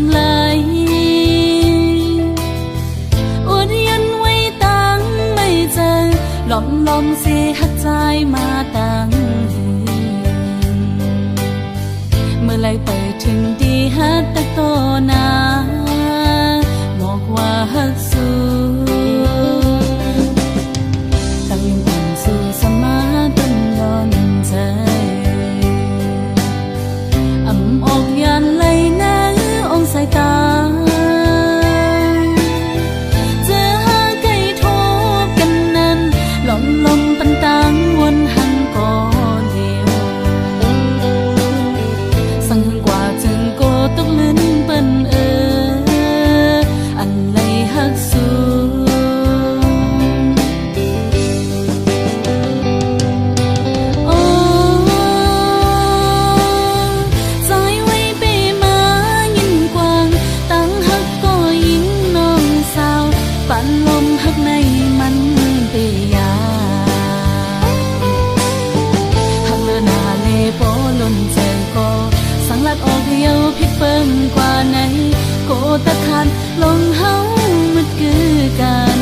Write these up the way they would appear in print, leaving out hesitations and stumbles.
ทั้งหลายอวดยันไว้ตั้งไม่เจอหลอมเสียหักใจมาตั้งเมื่อไรไปถึงดีฮัดตะโตนาบอกว่าฮักสู้ตั้งยังอ่อนสู่สมาต้นย้อนใจอำออกยันไหลน้าองสายตาเจอหาไก่ทบกันนั้นลมปันตังวนหันก่อเดียวสังหึงกว่าจึงโกตกลื่นเปิ้นอันไหลฮักสู้ลมหักในมันเตียหักเลือนาเลโปล้นใจก็สังลัดออกเดียวพิษเปิ้งกว่าไหนโกตะคันลงเฮามันคือกัน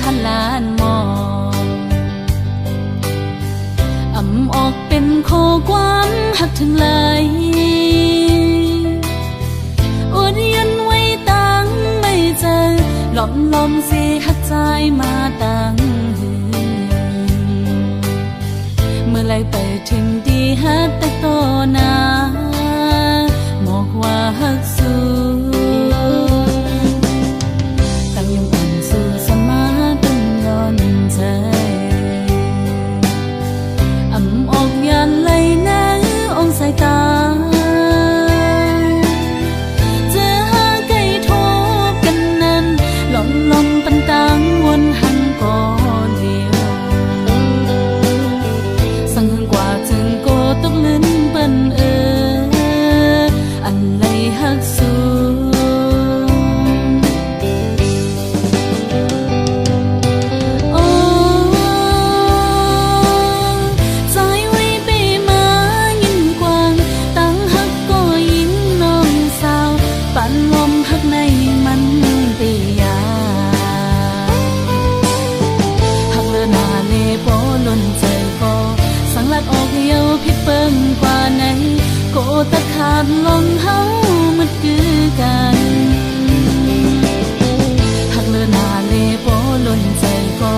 หันลานมองอำออกเป็นข้อความหักถึงไหลอวดยันไว้ตั้งไม่เจอหลอมเสียหักใจมาตั้งเมื่อไรไปถึงดีฮัดตะโตนาบอกว่าฮักสู้อำออกยันไหลน้าองสายตาเจอหาไก่ทบกันนั้นลมปันตังวนหันก่อเดียวสังหึงกว่าจึงโกตกลื่นเปิ้นอันไหลฮักสู้ลมหักในมันเตียหักเลือนาเลโปล้นใจก็สังลัดออกเดียวพิษเปิ้งกว่าไหนโกตะขาดลงเฮามันคือกันหักเลือนาเลโปล้นใจก็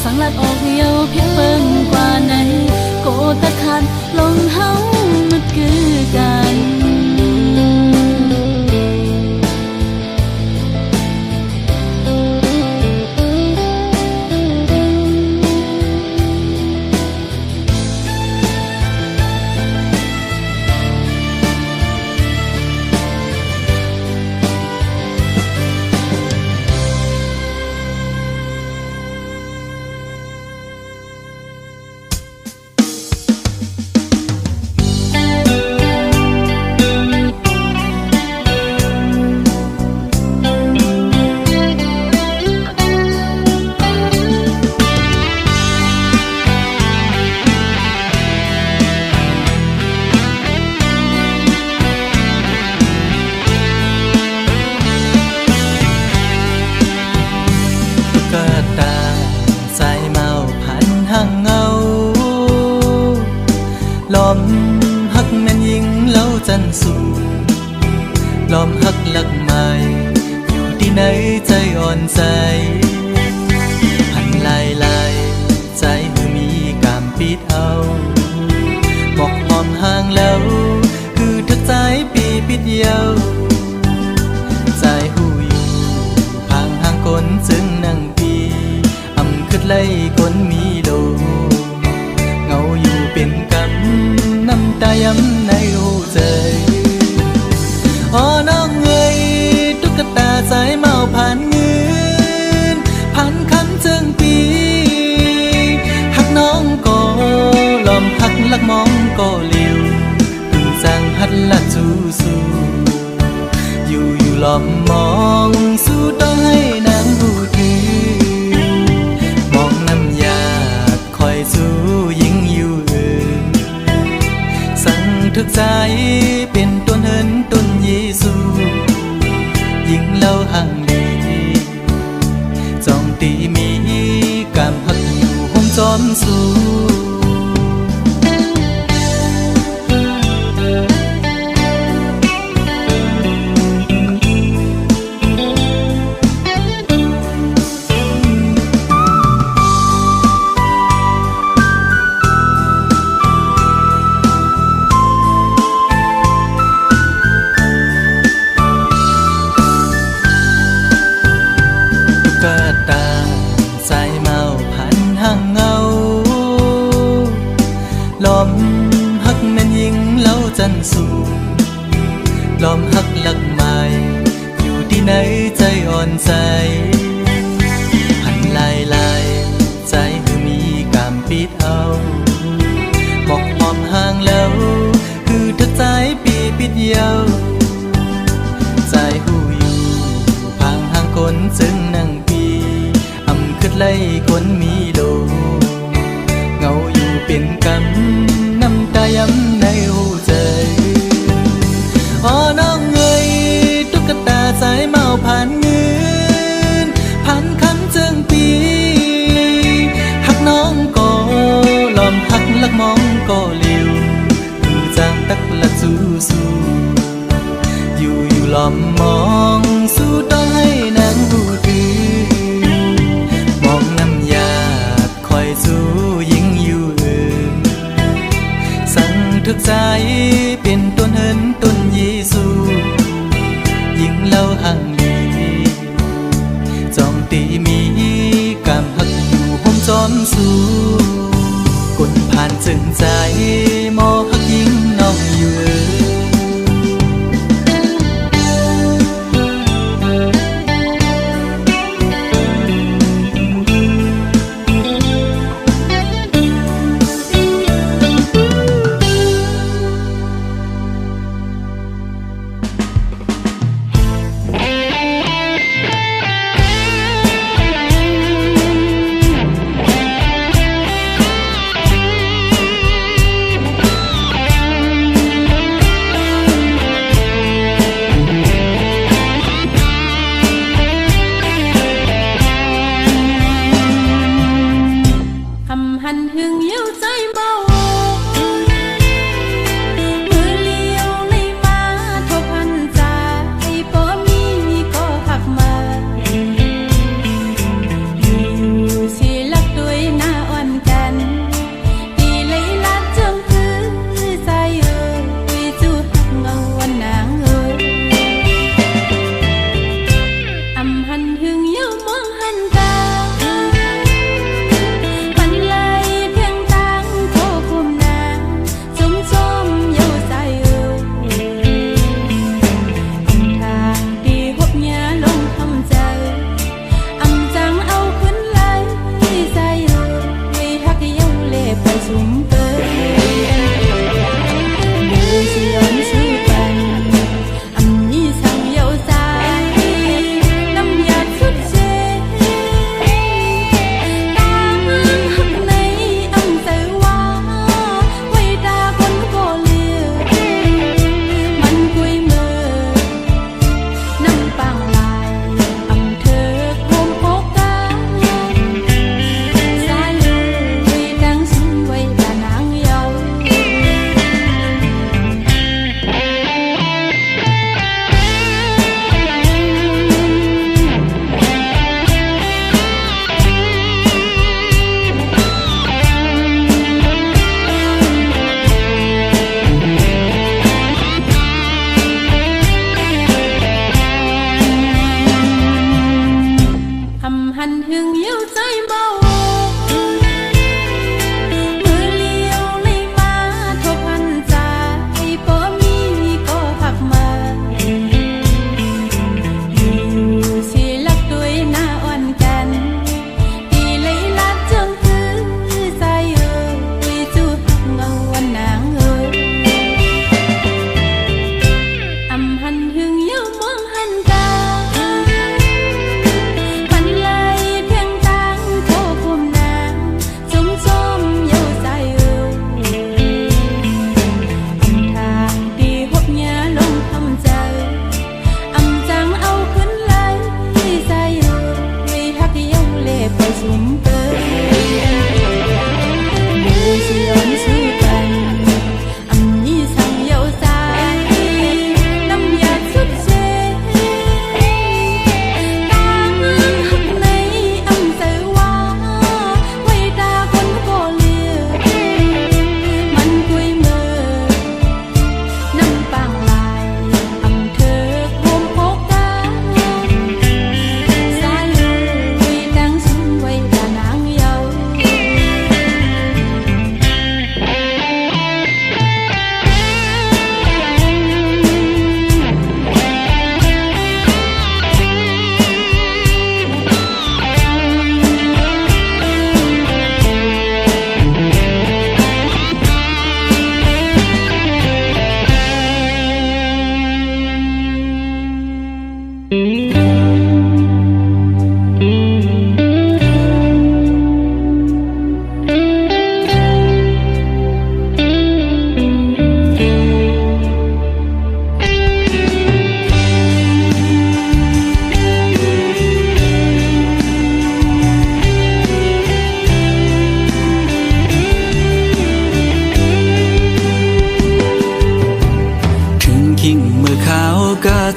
สังลัดออกเดียวพิษเปิ้งกว่าไหนโกตะขาดลงเฮามันคือกันลอมหักแม่นยิงเล่าจันสูลอมหักหลักใหม่อยู่ที่ไหนใจอ่อนใจพันลายใจมือมีกามปิดเอาบอกหอมห่างแล้วคือทักใจปีปิดเยาใจหูอยู่ห่างคนจึงนั่งปีอำคืดไล่คนมีโลเงาอยู่เป็นกำน้ำตาย้ำในหูใจอ๋อน้องเอ๋ยตุ๊กตาสายเมาพัน อมสู้กะตาสายเมาพันห่างเงาลอมหักแม่นยิงเล่าจันสูลอมหักหลักใหม่อยู่ที่ไหนใจอ่อนใจหันลายลายใจคือมีกามปิดเอาบอกหอมห่างแล้วคือทักใจปีปิดเยาใจหูอยู่พังห่างคนจึงนั่งไล่คนมีโลเงาอยู่เป็นกำน้ำตาย้ำในหัวใจอ๋อน้องเอ๋ยตุ๊กตาสายเมาผ่านเงินผ่านคำจึงปีหักน้องก็ลอมหักลักมองก็เลี้ยวดูจางตักละสู้สู้อยู่ลอมมองสู้ต้องให้นางหูถือสู้ยิ่งอยู่สั่งทึกใจเป็นต้นเหินต้นเยซูยิ่งเล่าห่างลีจอมตีมีกามหักอยู่ห้มจอมสู้กดผ่านจึงใจมอหักยิ่งน้องอยู่หันหึงเย้าใจเบา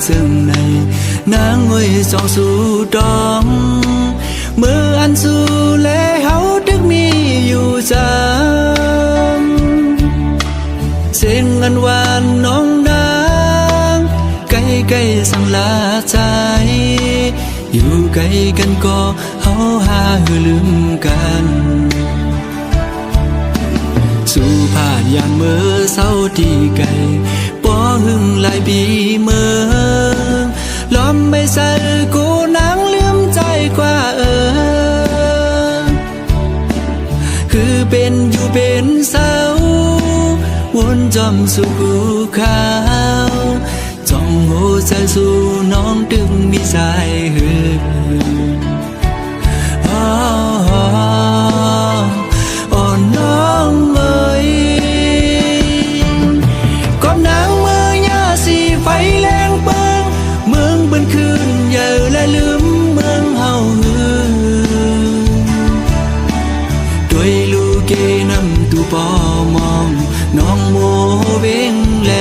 ซึ่งในนางงวยสองสู่ดองเมื่ออันสู่และเฮาดึกมีอยู่จำเสียงอันหวานน้องนางใกล้ๆสั่งลาใจอยู่ไกลกันก็เฮาหาหือลืมกันสู่ผ่านยามเมื่อเศร้าที่ไกลป้อหึงหลายปีเมื่อล้อมไม่ใส่กูนางลืมใจกว่าคือเป็นอยู่เป็นเศร้าวนจอมสู่กูขาวจ้องหัวใจสู่น้องดึงมีสายหือน้องเอ๋ยก็นางเมื่อยาสีไฟแรงเปิงเมืองเป็นคืนเยอะและลืมเมืองเฮาหือด้วยลูกเกนำตูปอมองน้องโมเวงแล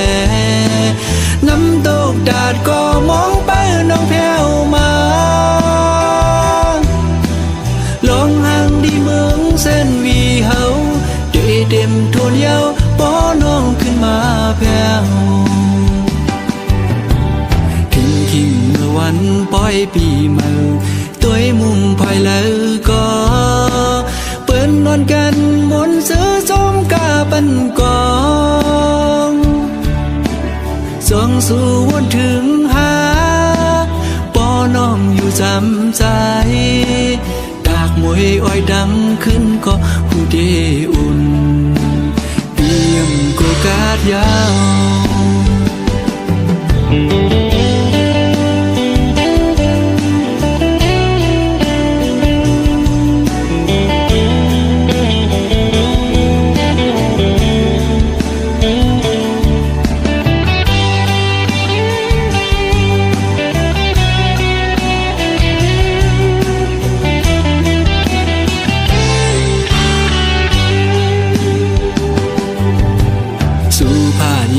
น้ำตกดาดก็มองไปน้องแผ่วมาลองห่างดีเมืองเส้นวีเฮาด้วยเต็มทวนเยาป้อน้องขึ้นมาแผ่วคิงเมื่อวันปล่อยปีเมื่อตัวมุงภายแล้วก็เปิ้นนอนกันบนเสือสมกาปันกองส่องสู่วนถึงหาป้อน้องอยู่จำใจดากมวยอ้อยดังขึ้นก็ผู้เดอุ่นเปียมโกกาดยาว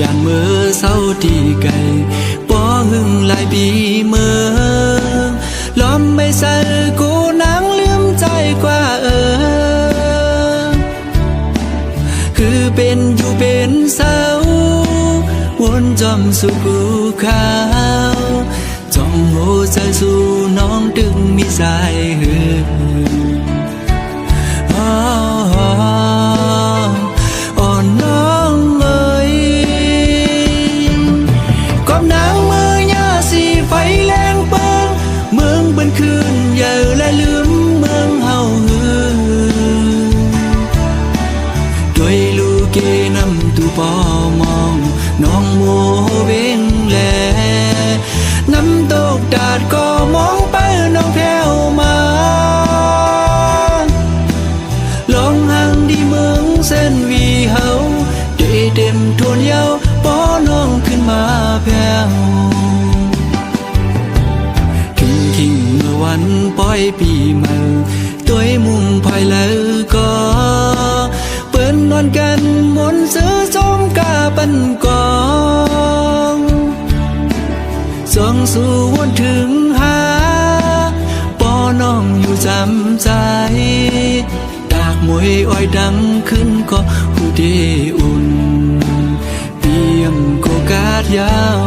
ยามเมื่อเศร้าที่ไกลป้อหึงหลายปีเมื่อล้อมไม่ใส่กูนางลืมใจกว่าคือเป็นอยู่เป็นเศร้าวนจอมสู่กูขาวจ้องหัวใจสู่น้องดึงมีสายหือน้องเอ๋ยก็นางเมื่อยาสีไฟแรงเปิงเมืองเป็นคืนเยอะและลืมเมืองเฮาหือด้วยลูกเกนำตูปอมองน้องโมเวงแลน้ำตกดาดก็มองไปน้องแผ่วมาลองห่างดีเมืองเส้นวีเฮาด้วยเต็มทวนเยาป้อน้องขึ้นมาแผ่วคิงเมื่อวันปล่อยปีเมื่อตัวมุงภายแล้วก็เปิ้นนอนกันบนเสือสมกาปันกองส่องสู่วนถึงหาป้อน้องอยู่จำใจดากมวยอ้อยดังขึ้นก็หูเดอุ่นเปียมโกกาดยาว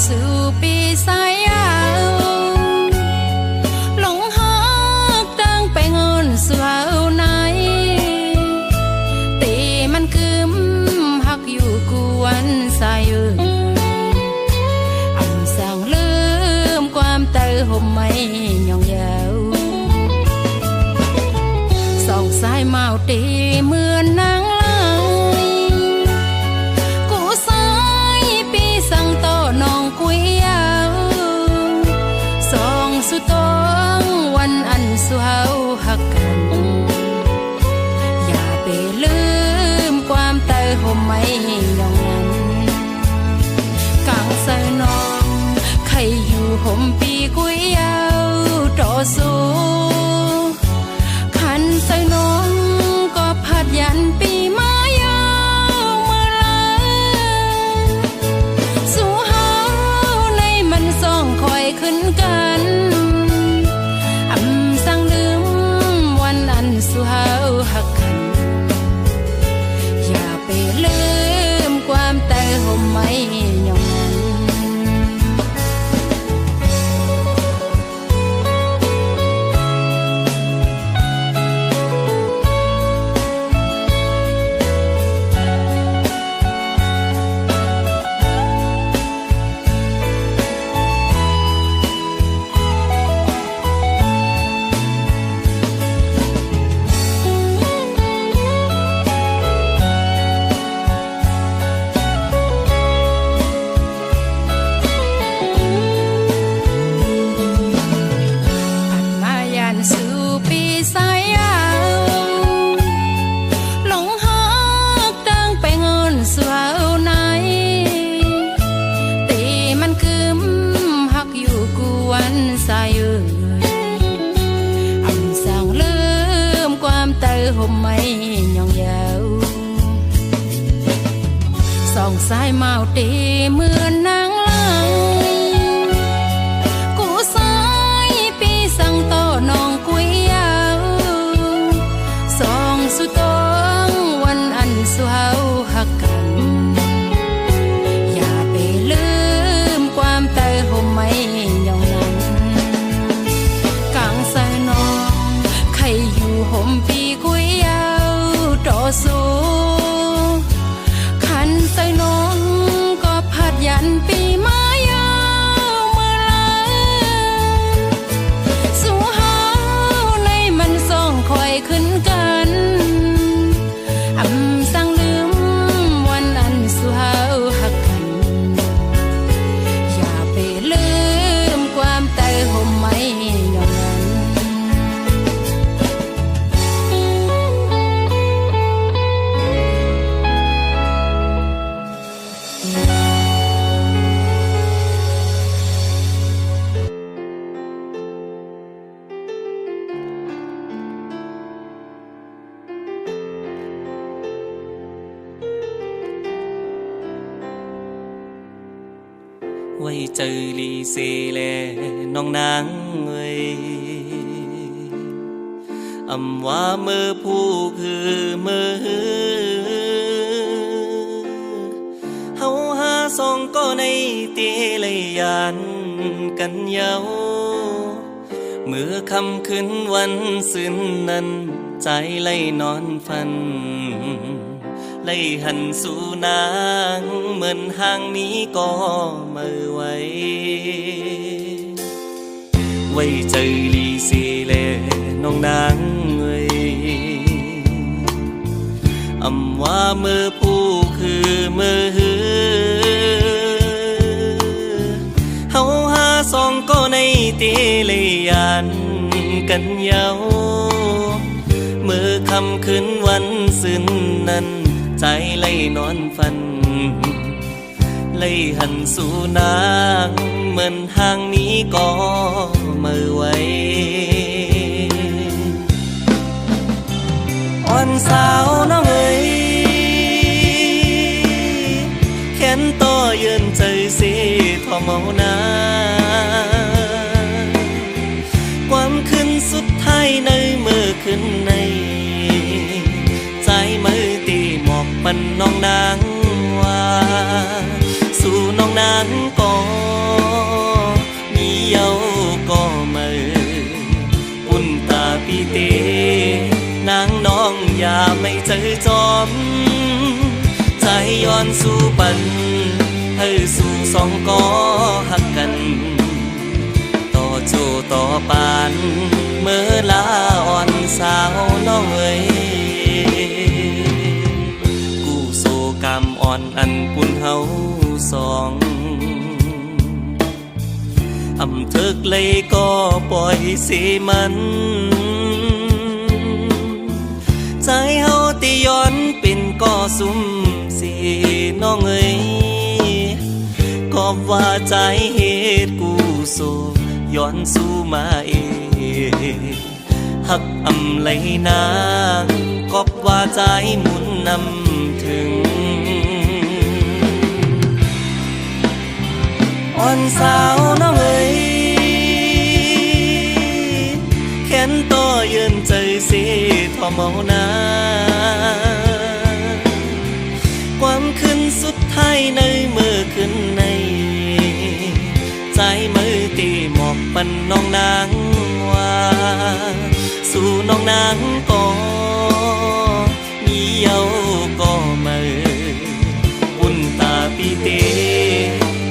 สู่ปีสายยาวหลงหักตั้งไปเงินสวาวไหนตีมันกึมหักอยู่กวนสายอันสั่งลืมความเตอห่มไม่ยองยาว สายเมาตีเหมือนนางลายกูสายปีสั่งต่อน้องกุยยาวสองสุดตองวันอันสุเฮาหักกันอย่าไปลืมความเตยห่มไม่ยองนั้นกางใส่น้องใครอยู่ห่มปีกุยยาวต่อสู้ขันใส่น้องก็พัดยันปีมายาวเมื่อไรสู้เฮาในมันส่องคอยขึ้นกันอำสั่งลืมวันอันสู้เฮาหักกันอย่าไปลืมความเตยห่มไม่ยองนั้นห่มไม่ยองยาวสองสายเมาตีเหมือนนางลายกูสายปีสั่งต่อน้องกุยยาวสองสุดตองวันอันสุเฮาหักกันอย่าไปลืมความเตยห่มไม่ยองนั้นกางใส่น้องใครอยู่ห่มปีกุยต่อสู้ขันใส่น้องก็พัดยันปีมายาวเมื่อไรสู้เฮาในมันส่องคอยขึ้นกันอำสั่งลืมวันอันสู้เฮาหักกันอย่าไปลืมความเตยห่มไม่ยองนั้นไว้เจอลีเซแลน้องนางเอ้ยอำว่าเมื่อผู้คือเมื่อเฮาหาสองก็ในเตเลยยานกันเยาเมื่อคำคืนวันสิ้นนั้นใจไล่นอนฝันไล่หันสู่นางเหมือนห่างนี้ก็มือไว้เจอลีเซแลน้องนางเอ้ยอำว่าเมื่อผู้คือเมื่อเฮาหาสองก็ในเตเลยยานกันเยาเมื่อคำคืนวันสิ้นนั้นใจไล่นอนฝันไล่หันสู่นางเหมือนห่างนี้ก็มือไว้อ่อนสาวน้องเอ๋ยแขนต่อยืนใจสิทอเมานาความคืนสุดท้ายในมือขึ้นในใจมือตีหมอกปันน้องนางว่าสู่น้องนางก็มีเยาก็มือปุ่นตาปีเตนางน้องอย่าไม่เจอจอมใจย้อนสู่ปันให้สู่สองก็หักกันต่อโจต่อปานเมื่อลาอ่อนส สาวน้องเอ๋ยกูโซกรรมอ่อนอันปุ่นเฮาสองอำเถิกเลยก็ปล่อยสิมันใจเฮาติย้อนเป็นก่อซุ่มสีน้องเอ๋ยก็ว่าใจเหตุกูโซย้อนสู้มาเองหักอำเลยนางก็ว่าใจหมุนนำถึงอ่อนสาวน้องเอ๋ยแขนต่อยืนใจสิทอเมานาความขึ้นสุดท้ายในมือขึ้นในใจมือตีหมอกปันน้องนางว่าสู่น้องนางก็มีเยาก็มืออุ่นตาปีเต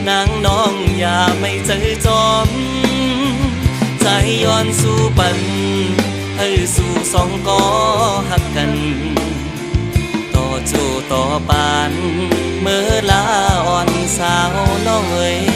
นางน้องอย่าไม่เจอจอมใจย้อนสู่ปันให้สู่สองก็หักกันต่อโจต่อปานเมื่อลาอ่อนสาวน้องเอ๋ย